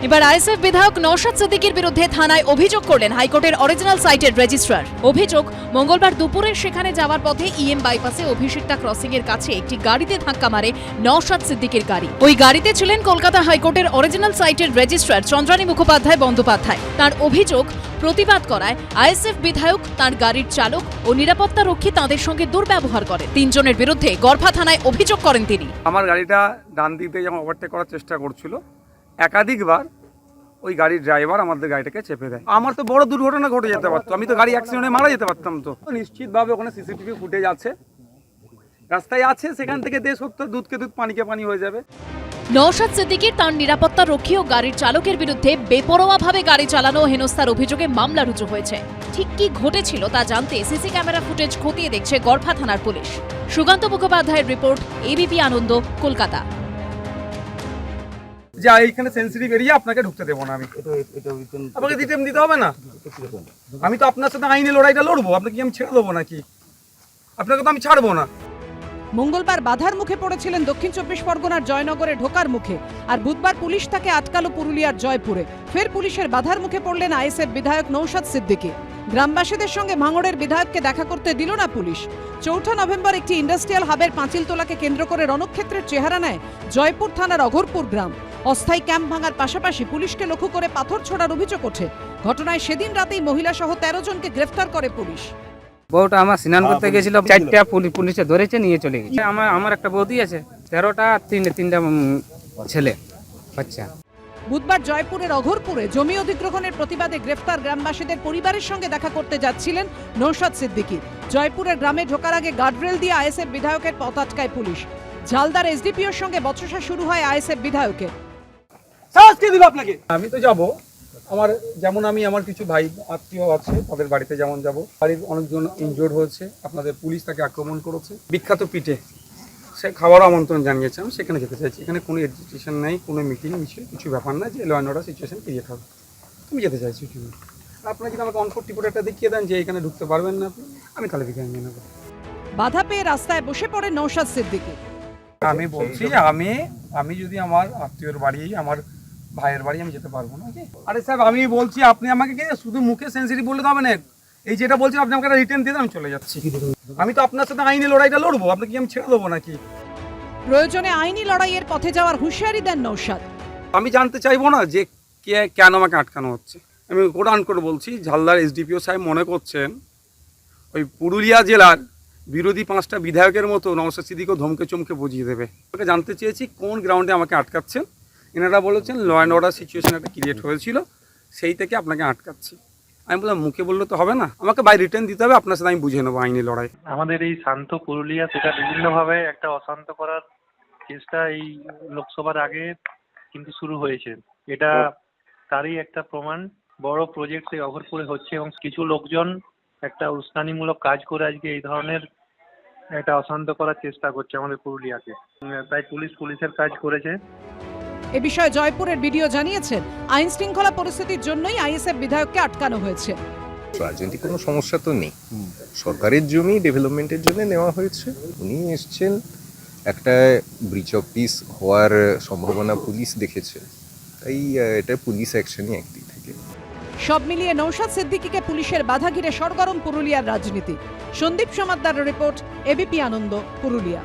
এবার আইএসএফ বিধায়ক নওশাদ সিদ্দিকীর বিরুদ্ধে থানায় অভিযোগ করলেন হাইকোর্টের অরিজিনাল সাইটের রেজিস্ট্রার। অভিযোগ, মঙ্গলবার দুপুরে সেখানে যাওয়ার পথে ইএম বাইপাসে অভিষিক্তা ক্রসিং এর কাছে একটি গাড়িতে ধাক্কা মারে নওশাদ সিদ্দিকীর গাড়ি। ওই গাড়িতে ছিলেন কলকাতা হাইকোর্টের অরিজিনাল সাইটের রেজিস্ট্রার চন্দ্রানী মুখোপাধ্যায় বন্দ্যোপাধ্যায়। তার অভিযোগ, প্রতিবাদ করায় আইএসএফ বিধায়ক, তার গাড়ির চালক ও নিরাপত্তা রক্ষী তাঁদের সঙ্গে দুর্ব্যবহার করেন। তিনজনের বিরুদ্ধে গড়ফা থানায় অভিযোগ করেন তিনি। আমার গাড়িটা ডান দিক দিয়ে যখন ওভারটেক করার চেষ্টা করছিল, একাধিকবার ওই গাড়ির ড্রাইভার আমাদের গাড়িটাকে চেপে দেয়। আমার তো বড় দুর্ঘটনা ঘটে যেতে পারতো, আমি তো গাড়ি অ্যাক্সিডেন্টে মারা যেতে পারতাম। তো নিশ্চিতভাবে ওখানে সিসিটিভি ফুটেজ আছে, রাস্তায় আছে, সেখান থেকে দেশ সত্য দুধকে দুধ পানিকে পানি হয়ে যাবে। নওশাদ সিদ্দিকীর তার নিরাপত্তা রক্ষী ও গাড়ির চালকের বিরুদ্ধে বেপরোয়াভাবে গাড়ি চালানো ও হেনস্থার অভিযোগে মামলা রুজু হয়েছে। ঠিক কি ঘটেছিল তা জানতে সিসি ক্যামেরা ফুটেজ খতিয়ে দেখছে গড়ফা থানার পুলিশ। সুকান্ত মুখোপাধ্যায়ের রিপোর্ট, এবিপি আনন্দ, কলকাতা। যা এইখানে সেন্সিটিভ এরিয়া, আপনাকে ঢুকতে দেবো না। আমি আপনাকে ডিটেম দিতে হবে না। আমি তো আপনার সাথে আইনি লড়াইটা লড়বো, আপনাকে আমি ছেড়ে দেবো নাকি? আপনাকে তো আমি ছাড়বো না। মঙ্গলবার বাধার মুখে পড়েছিলেন দক্ষিণ চব্বিশ পরগনার জয়নগরে ঢোকার মুখে, আর বুধবার পুলিশ তাকে আটকালো পুরুলিয়ার জয়পুরে। ফের পুলিশের বাধার মুখে পড়লেন আইএসএফ বিধায়ক নওশাদ সিদ্দিকী। গ্রামবাসীদের সঙ্গে ভাঙড়ের বিধায়ককে দেখা করতে দিল না পুলিশ। 4 নভেম্বর একটি ইন্ডাস্ট্রিয়াল হাবের পাঁচিলতলাকে কেন্দ্র করে রণক্ষেত্রের চেহারা নেয় জয়পুর থানার অঘরপুর গ্রাম। অস্থায়ী ক্যাম্প ভাঙার পাশাপাশি পুলিশকে লক্ষ্য করে পাথর ছোড়ার অভিযোগ ওঠে। ঘটনায় সেদিন রাতেই মহিলা সহ 13 জনকে গ্রেফতার করে পুলিশ। বউটা আমার স্নান করতে গেছিল, 4টা পুলিশে ধরেছে, নিয়ে চলে গেছে। আমার একটা বৌদি আছে, 13টা, তিনটা ছেলে বাচ্চা। বুধবার জয়পুরের অঘরপুরে জমি অধিগ্রহণের প্রতিবাদে গ্রেফতার গ্রামবাসীদের পরিবারের সঙ্গে দেখা করতে যাচ্ছিলেন নওশাদ সিদ্দিকী। জয়পুরের গ্রামে ঢোকার আগে গার্ডরেল দিয়ে আইএসএফ বিধায়কের পথ আটকায় পুলিশ। ঝালদার এসডিপিওর সঙ্গে বচসা শুরু হয় আইএসএফ বিধায়কের। আমি তো যাব, আমার কিছু ভাই আত্মীয় আছে, তাদের বাড়িতে যেমন যাব। বাড়ির অনেকজন ইনজোর্ড হয়েছে, আপনাদের পুলিশ তাকে আক্রমণ করেছে। বিখ্যাত পিঠে সে খাবারও আমন্ত্রণ জানিয়েছে, আমি সেখানে যেতে চাইছি। এখানে কোনো এডুকেশন নেই, কোনো মিটিং মিছিল কিছু ব্যাপার না যে law and order situation create হবে। তুমি যেতে চাইছি ঠিক, আপনারা যদি আমাকে অনফোর্ট রিপোর্ট একটা দেখিয়ে দেন যে এখানে ঢুকতে পারবেন না আপনি, আমি তাহলে দেখে নিয়ে নেবো। বাধা পেয়ে রাস্তায় বসে পড়ে নওশাদ সিদ্দিকী। আমি বলছি আমি যদি আমার আত্মীয়র বাড়ি, আমার ভাইয়ের বাড়ি আমি যেতে পারবো না। আরে সাহেব, আমি বলছি আপনি আমাকে শুধু মুখে সেন্সিটিভ বললে তো হবে না। এই যেটা বলছেন আপনি আমাকে রিটার্ন দিয়ে আমি চলে যাচ্ছি। আমি তো আপনার সাথে আইনি লড়াইটা লড়বো, আপনাকে আমি ছেড়ে দেবো নাকি? প্রয়োজনে আইনি লড়াইয়ের পথে যাওয়ার হুঁশিয়ারি দেন নওশাদ। আমি জানতে চাইবো না যে কেন আমাকে আটকানো হচ্ছে। আমি কোরআন করে বলছি, ঝালদার এসডিপিও সাহেব মনে করছেন ওই পুরুলিয়া জেলার বিরোধী 5টা বিধায়কের মতো নওশাদ সিদ্দিকীকে ধমকে চমকে বুঝিয়ে দেবে। আমাকে জানতে চেয়েছি কোন গ্রাউন্ডে আমাকে আটকাচ্ছেন। এনারা বলেছেন ল অ্যান্ড অর্ডার সিচুয়েশন একটা ক্রিয়েট হয়েছিল, সেই থেকে আপনাকে আটকাচ্ছি। আমি বললাম মুখে বললে তো হবে না, আমাকে বাই রিটার্ন দিতে হবে, আপনার সাথে আমি বুঝে নেবো আইনি লড়াই। আমাদের এই শান্ত পুরুলিয়া, সেটা বিভিন্নভাবে একটা অশান্ত করার চেষ্টা এই লোকসভার আগে কিন্তু শুরু হয়েছে। এটা তারই একটা প্রমাণ। বড় প্রজেক্ট সেই অঘরপুরে হচ্ছে এবং কিছু লোকজন একটা উস্কানিমূলক কাজ করে আজকে এই ধরনের একটা অশান্ত করার চেষ্টা করছে আমাদের পুরুলিয়াকে। তাই পুলিশের কাজ করেছে। এ বিষয়ে জয়পুরের বিডিও জানিয়েছেন, আইন শৃঙ্খলা পরিস্থিতির জন্যই আইএসএফ বিধায়ককে আটকানো হয়েছে। রাজনৈতিক কোনো সমস্যা তো নেই, সরকারের জমি ডেভেলপমেন্টের জন্য নেওয়া হয়েছে। উনি এসছেন, একটা ব্রিচ অফ পিস হওয়ার সম্ভাবনা পুলিশ দেখেছে, তাই এটা পুলিশ অ্যাকশনই একদিক থেকে। সব মিলিয়ে নওশাদ সিদ্দিকীকে পুলিশের বাধা ঘিরে সরগরম পুরুলিয়ার রাজনীতি। সন্দীপ সমাদ্দারের রিপোর্ট, এবিপি আনন্দ, পুরুলিয়া।